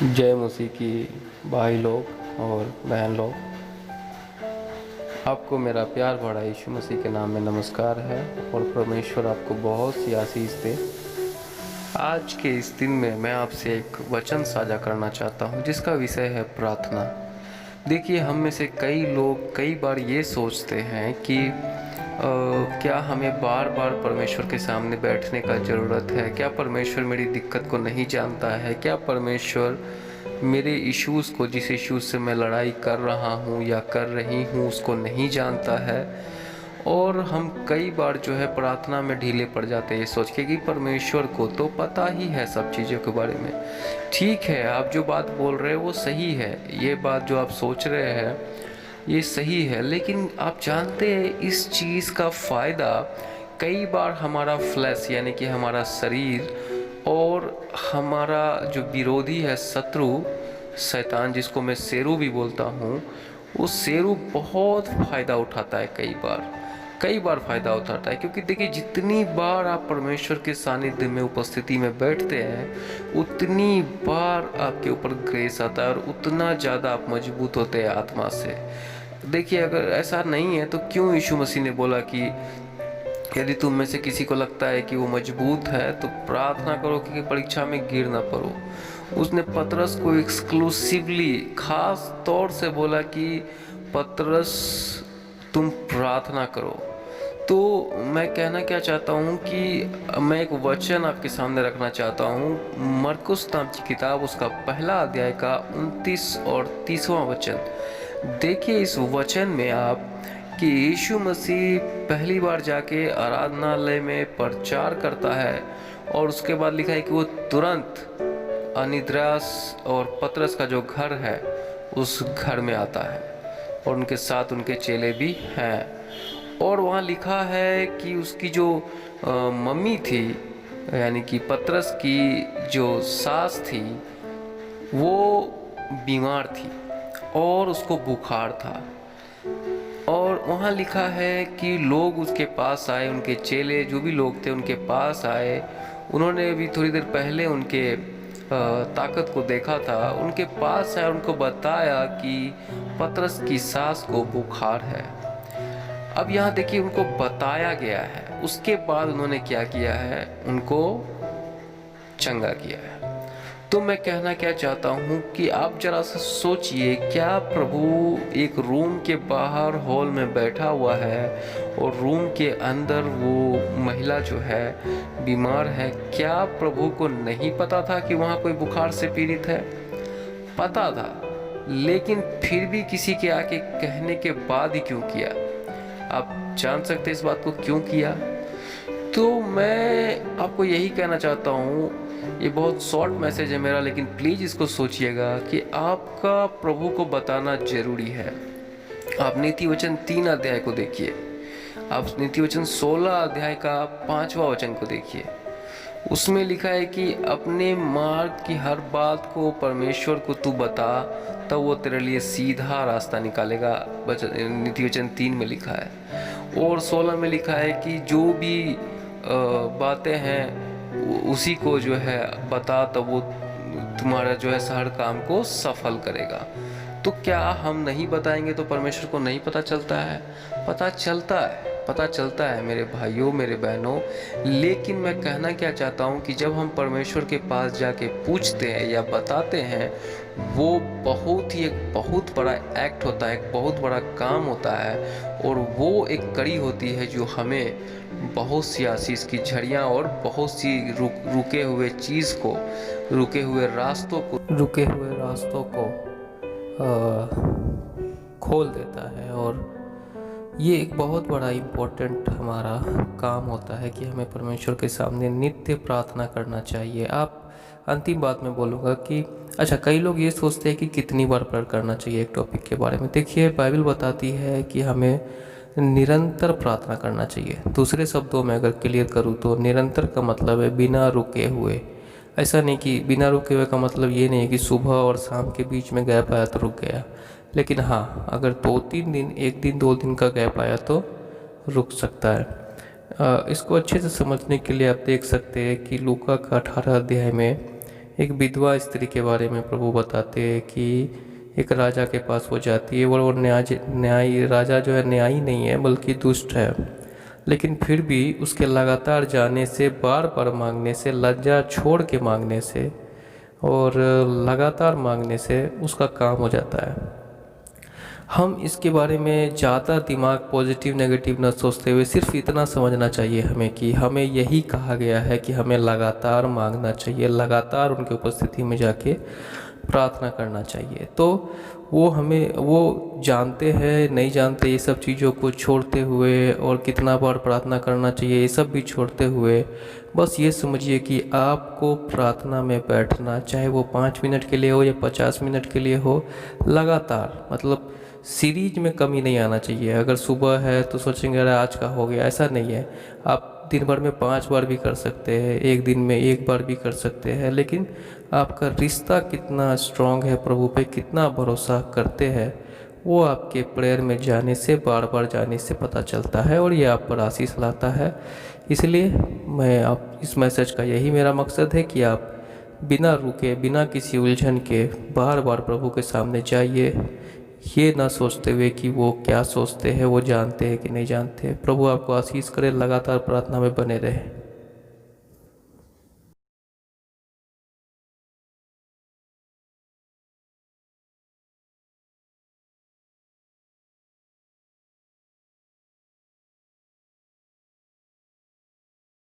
जय मसीह की भाई लोग और बहन लोग, आपको मेरा प्यार भरा यीशु मसीह के नाम में नमस्कार है और परमेश्वर आपको बहुत सी आशीष दे। आज के इस दिन में मैं आपसे एक वचन साझा करना चाहता हूँ जिसका विषय है प्रार्थना। देखिए, हम में से कई लोग कई बार ये सोचते हैं कि क्या हमें बार बार परमेश्वर के सामने बैठने का ज़रूरत है? क्या परमेश्वर मेरी दिक्कत को नहीं जानता है? क्या परमेश्वर मेरे इश्यूज़ को, जिस इश्यूज़ से मैं लड़ाई कर रहा हूँ या कर रही हूँ, उसको नहीं जानता है? और हम कई बार जो है प्रार्थना में ढीले पड़ जाते हैं, ये सोच के कि परमेश्वर को तो पता ही है सब चीज़ों के बारे में। ठीक है, आप जो बात बोल रहे हैं वो सही है, ये बात जो आप सोच रहे हैं ये सही है, लेकिन आप जानते हैं इस चीज़ का फ़ायदा कई बार हमारा फ्लैश यानी कि हमारा शरीर और हमारा जो विरोधी है, शत्रु शैतान, जिसको मैं शेरू भी बोलता हूँ, वो शेरू बहुत फ़ायदा उठाता है। कई बार फ़ायदा उठाता है, क्योंकि देखिए, जितनी बार आप परमेश्वर के सानिध्य में, उपस्थिति में बैठते हैं, उतनी बार आपके ऊपर ग्रेस आता है और उतना ज़्यादा आप मजबूत होते हैं आत्मा से। देखिए, अगर ऐसा नहीं है तो क्यों यीशु मसीह ने बोला कि यदि तुम में से किसी को लगता है कि वो मजबूत है तो प्रार्थना करो कि परीक्षा में गिर ना पड़ो। उसने पतरस को एक्सक्लूसिवली खास तौर से बोला कि पतरस, तुम प्रार्थना करो। तो मैं कहना क्या चाहता हूँ कि मैं एक वचन आपके सामने रखना चाहता हूँ। मरकुस नाम की किताब, उसका पहला अध्याय का 29 और 30वां वचन। देखिए, इस वचन में आप कि यीशु मसीह पहली बार जाके आराधनालय में प्रचार करता है और उसके बाद लिखा है कि वो तुरंत अनिद्रास और पतरस का जो घर है उस घर में आता है और उनके साथ उनके चेले भी हैं। और वहाँ लिखा है कि उसकी जो मम्मी थी, यानी कि पतरस की जो सास थी, वो बीमार थी और उसको बुखार था। और वहाँ लिखा है कि लोग उसके पास आए, उनके चेले जो भी लोग थे उनके पास आए। उन्होंने भी थोड़ी देर पहले उनके ताकत को देखा था, उनके पास आए, उनको बताया कि पतरस की सास को बुखार है। अब यहाँ देखिए, उनको बताया गया है, उसके बाद उन्होंने क्या किया है, उनको चंगा किया है। तो मैं कहना क्या चाहता हूँ कि आप जरा सा सोचिए, क्या प्रभु एक रूम के बाहर हॉल में बैठा हुआ है और रूम के अंदर वो महिला जो है बीमार है, क्या प्रभु को नहीं पता था कि वहाँ कोई बुखार से पीड़ित है? पता था, लेकिन फिर भी किसी के आके कहने के बाद ही क्यों किया? आप जान सकते इस बात को क्यों किया? तो मैं आपको यही कहना चाहता हूँ, ये बहुत शॉर्ट मैसेज है मेरा, लेकिन प्लीज़ इसको सोचिएगा कि आपका प्रभु को बताना जरूरी है। आप नीति वचन 3 अध्याय को देखिए, आप नीति वचन 16 अध्याय का 5वां वचन को देखिए। उसमें लिखा है कि अपने मार्ग की हर बात को परमेश्वर को तू बता, तब वो तेरे लिए सीधा रास्ता निकालेगा। नीति वचन 3 में लिखा है। और 16 में लिखा है कि जो भी बातें हैं उसी को जो है बता, तब वो तुम्हारा जो है हर काम को सफल करेगा। तो क्या हम नहीं बताएंगे तो परमेश्वर को नहीं पता चलता है? पता चलता है मेरे भाइयों, मेरे बहनों। लेकिन मैं कहना क्या चाहता हूँ कि जब हम परमेश्वर के पास जाके पूछते हैं या बताते हैं, वो एक बहुत बड़ा एक्ट होता है, एक बहुत बड़ा काम होता है, और वो एक कड़ी होती है जो हमें बहुत सी आशीष की झड़ियाँ और बहुत सी रुके हुए रास्तों को खोल देता है। और ये एक बहुत बड़ा इम्पोर्टेंट हमारा काम होता है कि हमें परमेश्वर के सामने नित्य प्रार्थना करना चाहिए। आप अंतिम बात में बोलूँगा कि अच्छा, कई लोग ये सोचते हैं कि कितनी बार प्रेयर करना चाहिए एक टॉपिक के बारे में। देखिए, बाइबल बताती है कि हमें निरंतर प्रार्थना करना चाहिए। दूसरे शब्दों में अगर क्लियर करूँ तो निरंतर का मतलब है बिना रुके हुए। ऐसा नहीं कि बिना रुके हुए का मतलब ये नहीं है कि सुबह और शाम के बीच में गैप आया तो रुक गया, लेकिन हाँ, अगर 2-3 दिन, 1 दिन 2 दिन का गैप आया तो रुक सकता है। इसको अच्छे से समझने के लिए आप देख सकते हैं कि लूका का 18 अध्याय में एक विधवा स्त्री के बारे में प्रभु बताते हैं कि एक राजा के पास वो जाती है और वो न्यायी राजा जो है न्यायी नहीं है बल्कि दुष्ट है, लेकिन फिर भी उसके लगातार जाने से, बार बार मांगने से, लज्जा छोड़ के मांगने से और लगातार मांगने से उसका काम हो जाता है। हम इसके बारे में ज़्यादा दिमाग पॉजिटिव नेगेटिव न सोचते हुए सिर्फ इतना समझना चाहिए हमें कि हमें यही कहा गया है कि हमें लगातार मांगना चाहिए, लगातार उनकी उपस्थिति में जाके प्रार्थना करना चाहिए। तो वो जानते हैं नहीं जानते, ये सब चीज़ों को छोड़ते हुए और कितना बार प्रार्थना करना चाहिए ये सब भी छोड़ते हुए, बस ये समझिए कि आपको प्रार्थना में बैठना, चाहे वो 5 मिनट के लिए हो या 50 मिनट के लिए हो, लगातार, मतलब सीरीज में कमी नहीं आना चाहिए। अगर सुबह है तो सोचेंगे अरे आज का हो गया, ऐसा नहीं है। आप दिन भर में 5 बार भी कर सकते हैं, एक दिन में 1 बार भी कर सकते हैं, लेकिन आपका रिश्ता कितना स्ट्रांग है, प्रभु पे कितना भरोसा करते हैं, वो आपके प्रेयर में जाने से, बार बार जाने से पता चलता है और ये आप पर आशीष लाता है। इसलिए मैं आप इस मैसेज का यही मेरा मकसद है कि आप बिना रुके, बिना किसी उलझन के बार बार प्रभु के सामने जाइए, ये ना सोचते हुए कि वो क्या सोचते हैं, वो जानते हैं कि नहीं जानते। प्रभु आपको आशीष करे, लगातार प्रार्थना में बने रहे।